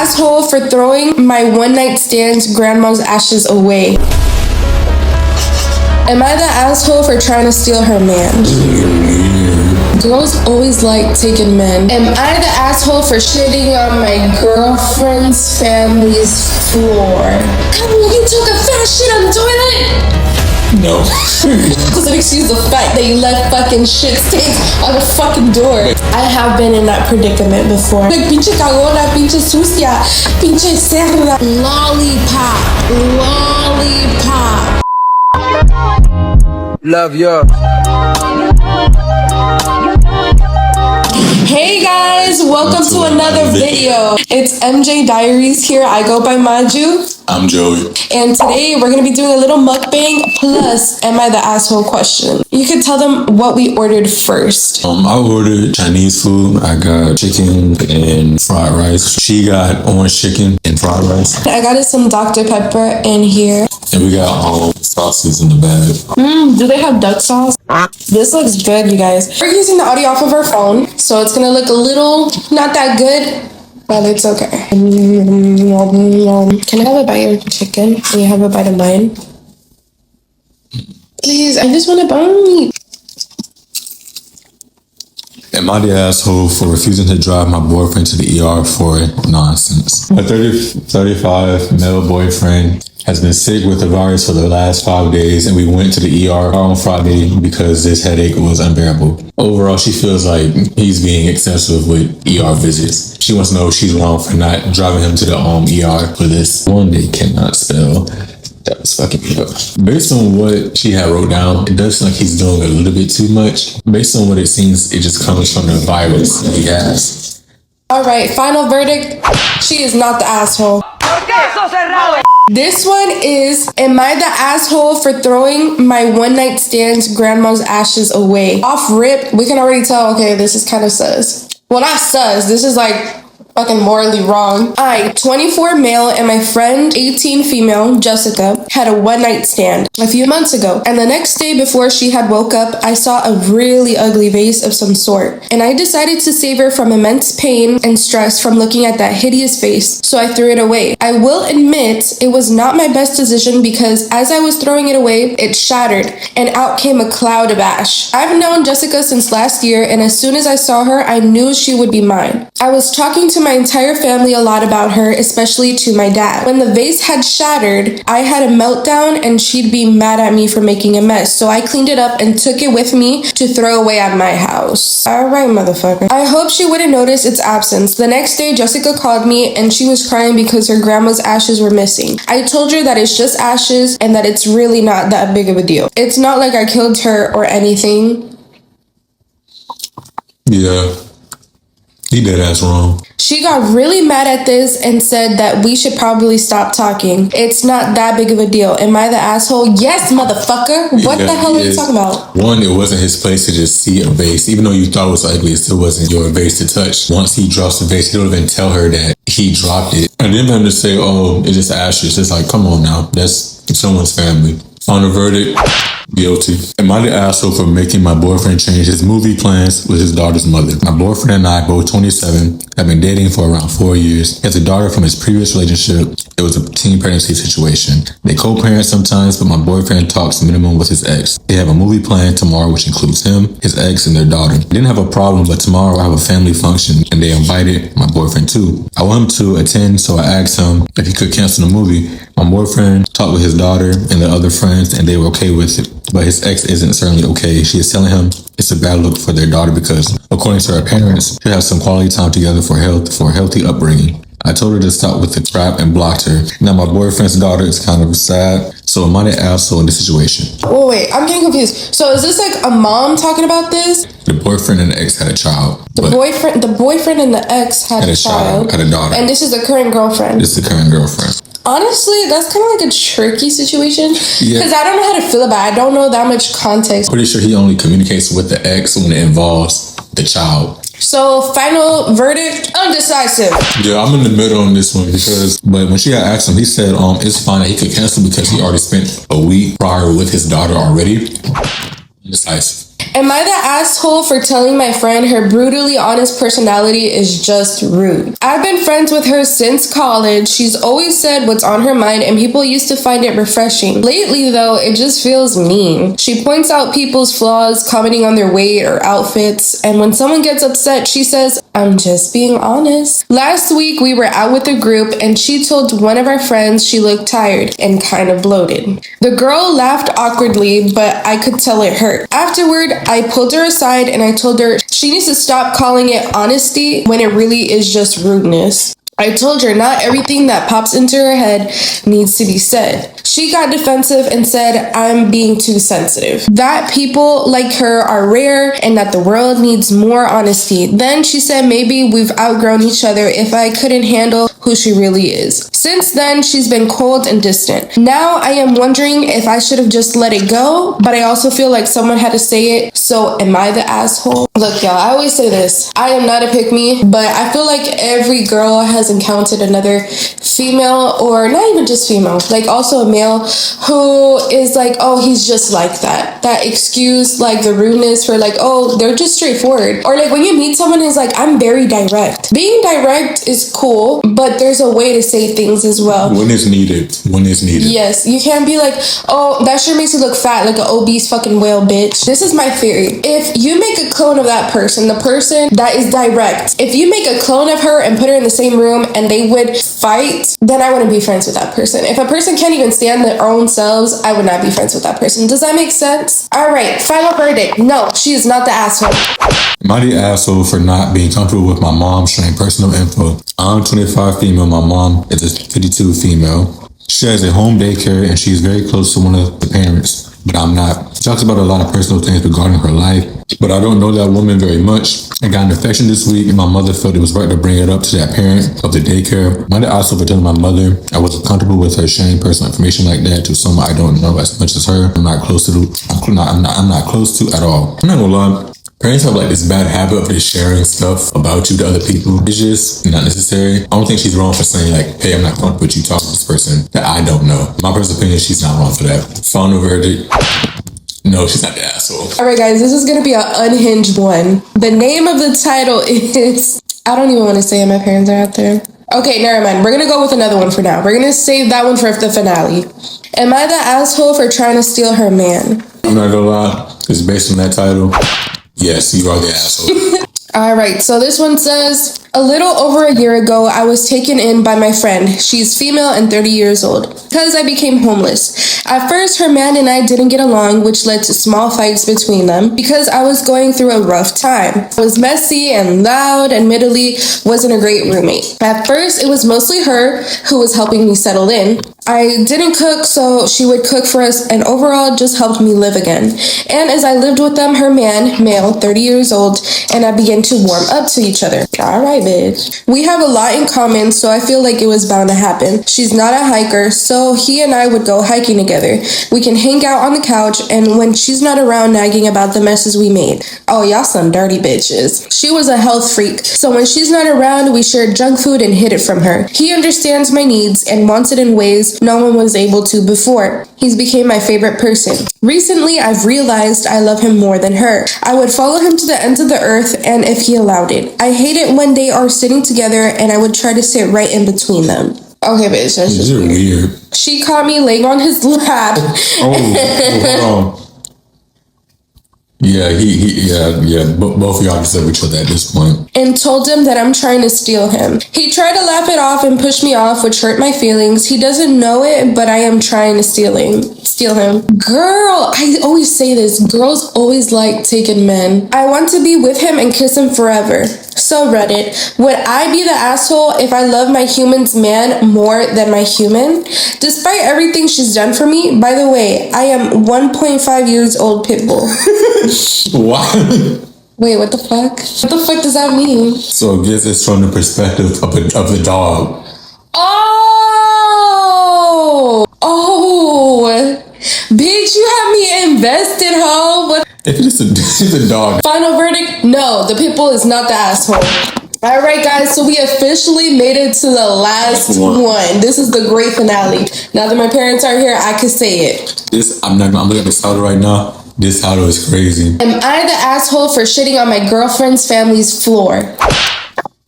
asshole for throwing my one-night stand's grandma's ashes away? Am I the asshole for trying to steal her man? Girls always like taking men. Am I the asshole for shitting on my girlfriend's family's floor? Come on, you took a fat shit on the toilet? No. Because it excuse the fact that you left fucking shit stains on the fucking door. I have been in that predicament before. Like, pinche cagona, pinche sucia, pinche cerda. Lollipop. Love you. Hey guys, welcome to another video. It's MJ Diaries here. I go by Maju. I'm Joey. And today we're going to be doing a little mukbang plus Am I the Asshole question. You can tell them what we ordered first. I ordered Chinese food. I got chicken and fried rice. She got orange chicken and fried rice. I got us some Dr. Pepper in here. And we got sauces in the bag. Do they have duck sauce? This looks good, you guys. We're using the audio off of our phone, so it's going to look a little not that good. But it's okay. Can I have a bite of chicken? Can you have a bite of mine? Please, I just want a bite. Am I the asshole for refusing to drive my boyfriend to the ER for nonsense? My 35 male boyfriend has been sick with the virus for the last 5 days, and we went to the ER on Friday because this headache was unbearable. Overall, she feels like he's being excessive with ER visits. She wants to know if she's wrong for not driving him to the ER for this one they cannot spell. That was fucking me up. Based on what she had wrote down, it does seem like he's doing a little bit too much. Based on what it seems, it just comes from the virus that he has. All right, final verdict. She is not the asshole. This one is, am I the asshole for throwing my one-night stand's grandma's ashes away? Off rip, we can already tell, okay, this is kind of sus. Well, not sus, this is like fucking morally wrong. I, 24 male, and my friend, 18 female, Jessica, had a one-night stand a few months ago. And the next day before she had woke up, I saw a really ugly vase of some sort. And I decided to save her from immense pain and stress from looking at that hideous face, so I threw it away. I will admit it was not my best decision because as I was throwing it away, it shattered and out came a cloud of ash. I've known Jessica since last year, and as soon as I saw her, I knew she would be mine. I was talking to my entire family a lot about her, especially to my dad. When the vase had shattered, I had a meltdown and she'd be mad at me for making a mess, so I cleaned it up and took it with me to throw away at my house. Alright, motherfucker. I hope she wouldn't notice its absence. The next day, Jessica called me and she was crying because her grandma's ashes were missing. I told her that it's just ashes and that it's really not that big of a deal. It's not like I killed her or anything. Yeah. He dead ass wrong. She got really mad at this and said that we should probably stop talking. It's not that big of a deal. Am I the asshole? Yes, motherfucker. What the hell are you talking about? One, it wasn't his place to just see a vase. Even though you thought it was ugly, it still wasn't your vase to touch. Once he drops the vase, he don't even tell her that he dropped it. And then for him to say, oh, it's just ashes. It's like, come on now. That's someone's family. Final verdict, guilty. Am I the asshole for making my boyfriend change his movie plans with his daughter's mother? My boyfriend and I, both 27, have been dating for around 4 years. He has a daughter from his previous relationship. It was a teen pregnancy situation. They co-parent sometimes, but my boyfriend talks minimum with his ex. They have a movie planned tomorrow, which includes him, his ex, and their daughter. I didn't have a problem, but tomorrow I have a family function, and they invited my boyfriend too. I want him to attend, so I asked him if he could cancel the movie. My boyfriend talked with his daughter and the other friends, and they were okay with it. But his ex isn't certainly okay. She is telling him it's a bad look for their daughter because, according to her parents, she'll have some quality time together for a healthy upbringing. I told her to stop with the crap and blocked her. Now my boyfriend's daughter is kind of sad, so am I the asshole in this situation? Oh wait, I'm getting confused. So is this like a mom talking about this? The boyfriend and the ex had a child. The boyfriend and the ex had a child. Had a daughter. And this is the current girlfriend. This is the current girlfriend. Honestly, that's kind of like a tricky situation because I don't know how to feel about it. I don't know that much context. Pretty sure he only communicates with the ex when it involves the child. So, final verdict, undecisive. Yeah, I'm in the middle on this one but when she had asked him, he said it's fine that he could cancel because he already spent a week prior with his daughter already. Indecisive. Am I the asshole for telling my friend her brutally honest personality is just rude? I've been friends with her since college. She's always said what's on her mind and people used to find it refreshing. Lately though, it just feels mean. She points out people's flaws, commenting on their weight or outfits, and when someone gets upset, she says, I'm just being honest. Last week we were out with a group and she told one of our friends she looked tired and kind of bloated. The girl laughed awkwardly, but I could tell it hurt. Afterward, I pulled her aside and I told her she needs to stop calling it honesty when it really is just rudeness. I told her not everything that pops into her head needs to be said. She got defensive and said I'm being too sensitive, that people like her are rare and that the world needs more honesty. Then she said maybe we've outgrown each other if I couldn't handle who she really is. Since then, she's been cold and distant. Now I am wondering if I should have just let it go, but I also feel like someone had to say it. So am I the asshole? Look, y'all, I always say this. I am not a pick-me, but I feel like every girl has encountered another female, or not even just female, like also a male who is like, oh, he's just like that. That excuse like the rudeness for like, oh, they're just straightforward. Or like when you meet someone who's like, I'm very direct. Being direct is cool, but there's a way to say things as well. When it's needed. When it's needed. Yes, you can't be like, oh, that sure makes you look fat, like an obese fucking whale, bitch. This is my theory. If you make a clone of that person, the person that is direct, if you make a clone of her and put her in the same room and they would fight, then I wouldn't be friends with that person. If a person can't even stand their own selves, I would not be friends with that person. Does that make sense? All right, final verdict. No, she is not the asshole. Am I the asshole for not being comfortable with my mom sharing personal info? I'm 25 female. My mom is a 52 female. She has a home daycare and she's very close to one of the parents, but I'm not. She talks about a lot of personal things regarding her life, but I don't know that woman very much. I got an infection this week and my mother felt it was right to bring it up to that parent of the daycare. I also for telling my mother I wasn't comfortable with her sharing personal information like that to someone I don't know as much as her. I'm not close to at all. I'm not gonna lie. Parents have like this bad habit of just sharing stuff about you to other people. It's just not necessary. I don't think she's wrong for saying like, hey, I'm not comfortable with you talking to this person that I don't know. My personal opinion, she's not wrong for that. Final verdict. No, she's not the asshole. All right, guys, this is going to be an unhinged one. The name of the title is... I don't even want to say it. My parents are out there. Okay, never mind. We're going to go with another one for now. We're going to save that one for the finale. Am I the asshole for trying to steal her man? I'm not gonna lie. It's based on that title. Yes, you are the asshole. All right, so this one says, a little over a year ago, I was taken in by my friend. She's female and 30 years old, because I became homeless. At first, her man and I didn't get along, which led to small fights between them because I was going through a rough time. I was messy and loud, admittedly, wasn't a great roommate. At first, it was mostly her who was helping me settle in. I didn't cook, so she would cook for us and overall just helped me live again. And as I lived with them, her man, male, 30 years old, and I began to warm up to each other. All right, bitch. We have a lot in common, so I feel like it was bound to happen. She's not a hiker, so he and I would go hiking together. We can hang out on the couch, and when she's not around, nagging about the messes we made. Oh, y'all some dirty bitches. She was a health freak, so when she's not around, we shared junk food and hid it from her. He understands my needs and wants it in ways no one was able to before. He's became my favorite person. Recently, I've realized I love him more than her. I would follow him to the ends of the earth, and if he allowed it. I hate it when they are sitting together, and I would try to sit right in between them. Okay, bitch, that's just weird. She caught me laying on his lap. Oh. Yeah, both of y'all deserve each other at this point. And told him that I'm trying to steal him. He tried to laugh it off and push me off, which hurt my feelings. He doesn't know it, but I am trying to steal him. Girl, I always say this. Girls always like taking men. I want to be with him and kiss him forever. So Reddit, would I be the asshole if I love my human's man more than my human? Despite everything she's done for me, by the way, I am 1.5 years old pitbull. What? Wait, what the fuck? What the fuck does that mean? So I guess it's from the perspective of the dog. Oh, bitch, you have me invested, ho. What? If it's a dog. Final verdict, no, the pitbull is not the asshole. All right, guys, so we officially made it to the last one. This is the great finale. Now that my parents are here, I can say it. I'm looking at the title right now. This title is crazy. Am I the asshole for shitting on my girlfriend's family's floor?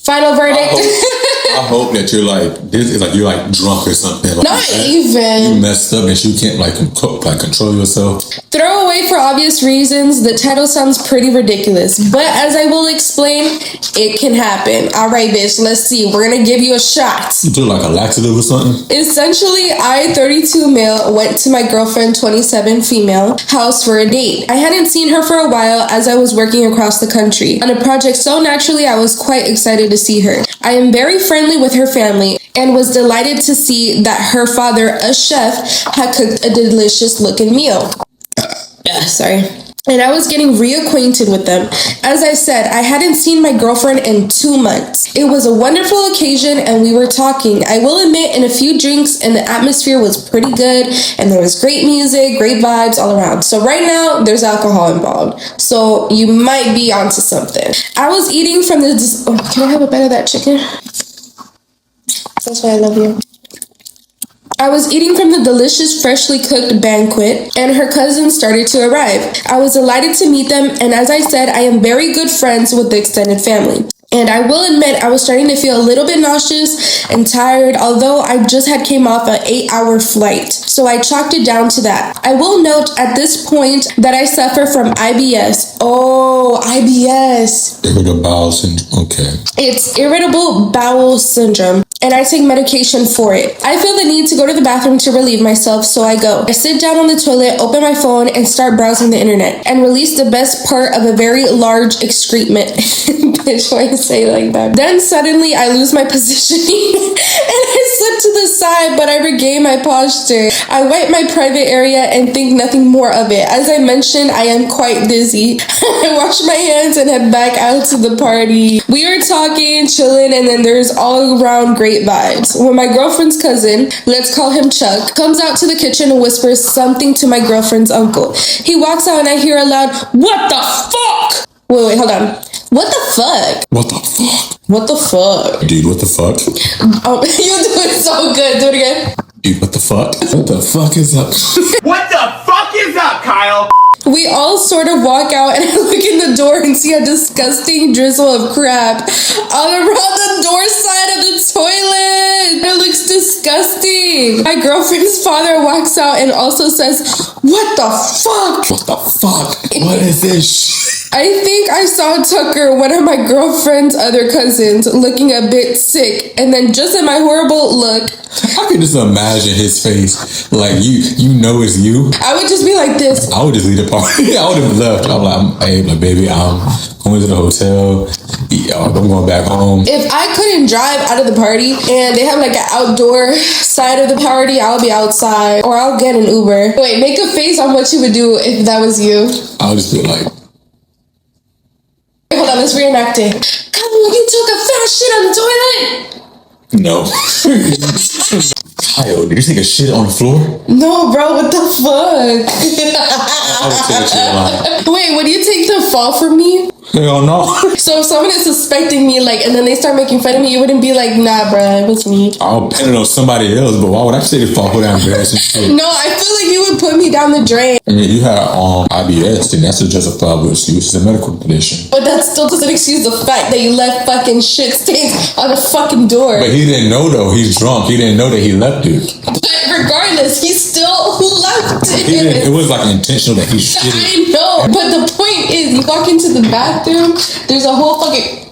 Final verdict. I hope that you're like, this is like you're like drunk or something. Like, Not even. You messed up and you can't like control yourself. Throw away for obvious reasons. The title sounds pretty ridiculous, but as I will explain, it can happen. All right, bitch, let's see. We're gonna give you a shot. You do like a laxative or something? Essentially, I, 32 male, went to my girlfriend, 27 female, house for a date. I hadn't seen her for a while as I was working across the country on a project, so naturally I was quite excited to see her. I am very friendly with her family and was delighted to see that her father, a chef, had cooked a delicious looking meal. Sorry. And I was getting reacquainted with them. As I said, I hadn't seen my girlfriend in 2 months. It was a wonderful occasion and we were talking. I will admit, in a few drinks and the atmosphere was pretty good and there was great music, great vibes all around. So right now, there's alcohol involved. So you might be onto something. I was eating from the... Oh, can I have a bite of that chicken? That's why I love you. I was eating from the delicious freshly cooked banquet and her cousins started to arrive. I was delighted to meet them, and as I said, I am very good friends with the extended family. And I will admit I was starting to feel a little bit nauseous and tired, although I just had came off an 8-hour flight. So I chalked it down to that. I will note at this point that I suffer from IBS. Oh, IBS. Irritable bowel syndrome. Okay. It's irritable bowel syndrome, and I take medication for it. I feel the need to go to the bathroom to relieve myself, so I go. I sit down on the toilet, open my phone, and start browsing the internet, and release the best part of a very large excrement. Bitch, why you say it like that? Then suddenly I lose my positioning, and I slip to the side, but I regain my posture. I wipe my private area and think nothing more of it. As I mentioned, I am quite dizzy. I wash my hands and head back out to the party. We are talking, chilling, and then there's all around great vibes. When my girlfriend's cousin, let's call him Chuck, comes out to the kitchen and whispers something to my girlfriend's uncle. He walks out and I hear a loud, "What the fuck?" Wait, hold on. What the fuck? What the fuck? What the fuck? Dude, what the fuck? Oh, you're doing so good. Do it again. Dude, what the fuck? What the fuck is up? What the fuck is up, Kyle? We all sort of walk out and I look in the door and see a disgusting drizzle of crap all around the door side of the toilet. It looks disgusting. My girlfriend's father walks out and also says, "What the fuck?" What the fuck? What is this shit? I think I saw Tucker, one of my girlfriend's other cousins, looking a bit sick. And then just at my horrible look, I can just imagine his face. Like, you know it's you. I would just be like this. I would just leave the party. I would have left. I'm like, hey, my baby, I'm going to the hotel. I'm going back home. If I couldn't drive out of the party and they have like an outdoor side of the party, I'll be outside or I'll get an Uber. Wait, make a face on what you would do if that was you. I would just be like, hold on, let's reenact it. Come on, you took a fat shit on the toilet. no. Kyle, did you take a shit on the floor? No, bro, what the fuck? I would say that you're lying. Wait, would you take the fall for me? Hell no. So if someone is suspecting me, like, and then they start making fun of me, you wouldn't be like, nah, bro, it was me. I'll pin it on somebody else, but why would I say the fall for that embarrassing shit? No, I feel like you would put me down the drain. I mean, you had IBS, then that's a justifiable excuse. It's a medical condition. But that still doesn't excuse the fact that you left fucking shit stains on the fucking door. But he didn't know, though. He's drunk. He didn't know that he left it. But regardless, he still left it. It was like intentional that he shit it. I know, but the point is, you walk into the bathroom, there's a whole fucking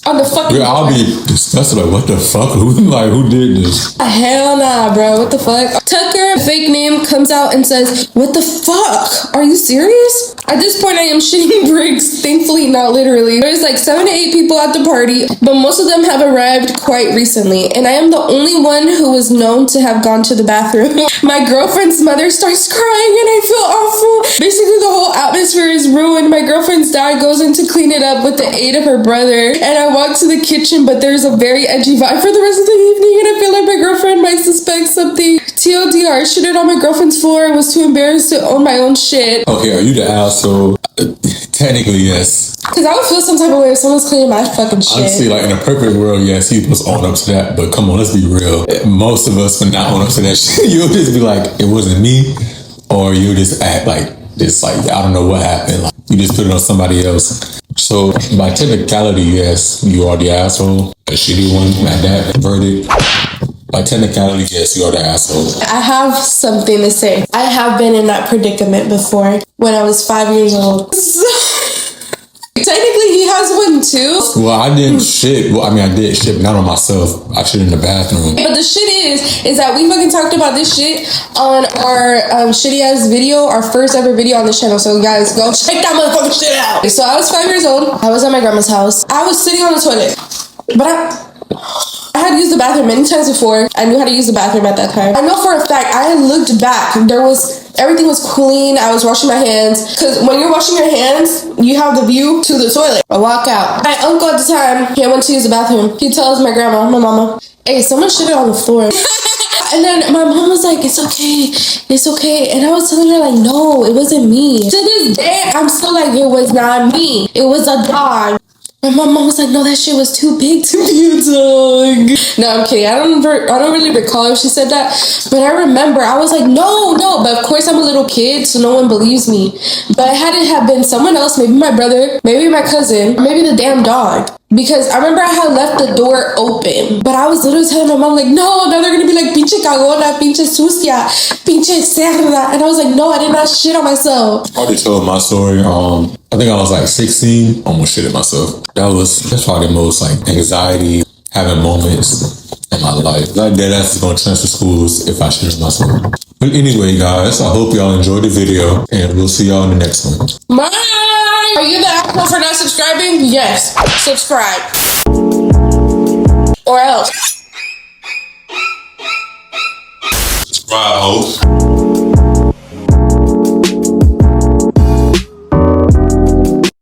on the fucking. Yeah, I'll be disgusted. Like, what the fuck? Who did this? Hell nah, bro. What the fuck? Tucker, fake name, comes out and says, "What the fuck? Are you serious?" At this point, I am shitting bricks. Thankfully, not literally. There's like 7 to 8 people at the party, but most of them have arrived quite recently, and I am the only one who was known to have gone to the bathroom. My girlfriend's mother starts crying, and I feel awful. Basically, the whole atmosphere is ruined. My girlfriend's dad goes in to clean it up with the aid of her brother, and I walk to the kitchen, but there's a very edgy vibe for the rest of the evening, and I feel like my girlfriend might suspect something. TLDR, shitted on my girlfriend's floor and was too embarrassed to own my own shit. Okay, are you the asshole? Technically, yes. Because I would feel some type of way if someone's cleaning my fucking shit. Honestly, like in a perfect world, yes, he was own up to that. But come on, let's be real. Most of us would not own up to that shit. You'll just be like, it wasn't me, or you'll just act like It's like, I don't know what happened. Like, you just put it on somebody else. So by technicality, yes, you are the asshole. A shitty one at that verdict. By technicality, yes, you are the asshole. I have something to say. I have been in that predicament before when I was 5 years old. Technically, he has one too. Well, I didn't shit. Well, I mean, I did shit, not on myself. I shit in the bathroom. But the shit is that we fucking talked about this shit on our shitty ass video, our first ever video on this channel. So guys, go check that motherfucking shit out. So I was 5 years old. I was at my grandma's house. I was sitting on the toilet, but I had used the bathroom many times before. I knew how to use the bathroom at that time. I know for a fact, I had looked back. Everything was clean. I was washing my hands. Because when you're washing your hands, you have the view to the toilet. I walk out. My uncle at the time, he went to use the bathroom. He tells my grandma, my mama, hey, someone shit on the floor. And then my mom was like, it's okay. And I was telling her like, no, it wasn't me. To this day, I'm still like, it was not me. It was a dog. And my mom was like, no, that shit was too big to be a dog. No, I'm kidding. I don't really recall if she said that. But I remember, I was like, no. But of course, I'm a little kid, so no one believes me. But had it have been someone else, maybe my brother, maybe my cousin, maybe the damn dog. Because I remember I had left the door open. But I was literally telling my mom, like, no, now they're going to be like, pinche cagona, pinche sucia, pinche cerda. And I was like, no, I did not shit on myself. I already told my story. I think I was like 16, almost shitted myself. That's probably the most like anxiety having moments in my life. Like that's going to transfer schools if I shitted myself. But anyway, guys, I hope y'all enjoyed the video and we'll see y'all in the next one. Bye! Are you the asshole for not subscribing? Yes. Subscribe. Or else. Subscribe, hoes.